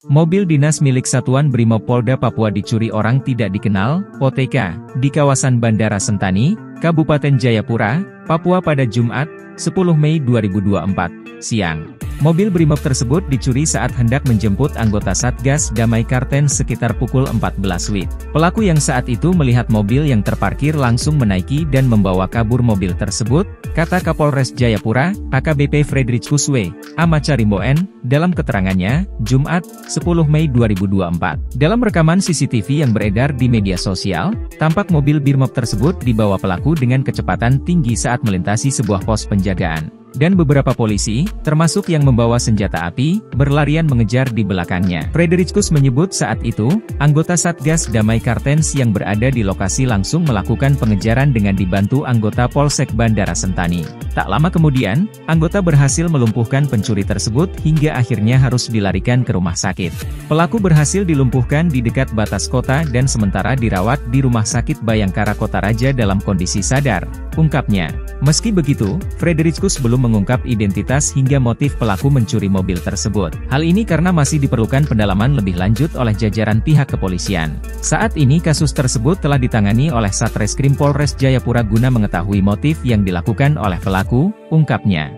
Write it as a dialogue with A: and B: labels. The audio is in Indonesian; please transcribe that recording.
A: Mobil dinas milik Satuan Brimob Polda Papua dicuri orang tidak dikenal, OTK, di kawasan Bandara Sentani, Kabupaten Jayapura, Papua pada Jumat, 10 Mei 2024, siang. Mobil Brimob tersebut dicuri saat hendak menjemput anggota Satgas Damai Karten sekitar pukul 14 WIB. Pelaku yang saat itu melihat mobil yang terparkir langsung menaiki dan membawa kabur mobil tersebut, kata Kapolres Jayapura, AKBP Fredrickus W. Amacarimboen, dalam keterangannya, Jumat, 10 Mei 2024. Dalam rekaman CCTV yang beredar di media sosial, tampak mobil Brimob tersebut dibawa pelaku dengan kecepatan tinggi saat melintasi sebuah pos penjagaan. Dan beberapa polisi, termasuk yang membawa senjata api, berlarian mengejar di belakangnya. Fredrickus menyebut saat itu, anggota Satgas Damai Kartens yang berada di lokasi langsung melakukan pengejaran dengan dibantu anggota Polsek Bandara Sentani. Tak lama kemudian, anggota berhasil melumpuhkan pencuri tersebut hingga akhirnya harus dilarikan ke rumah sakit. Pelaku berhasil dilumpuhkan di dekat batas kota dan sementara dirawat di Rumah Sakit Bayangkara Kota Raja dalam kondisi sadar, ungkapnya. Meski begitu, Fredrickus belum mengungkap identitas hingga motif pelaku mencuri mobil tersebut. Hal ini karena masih diperlukan pendalaman lebih lanjut oleh jajaran pihak kepolisian. Saat ini kasus tersebut telah ditangani oleh Satreskrim Polres Jayapura guna mengetahui motif yang dilakukan oleh pelaku, ungkapnya.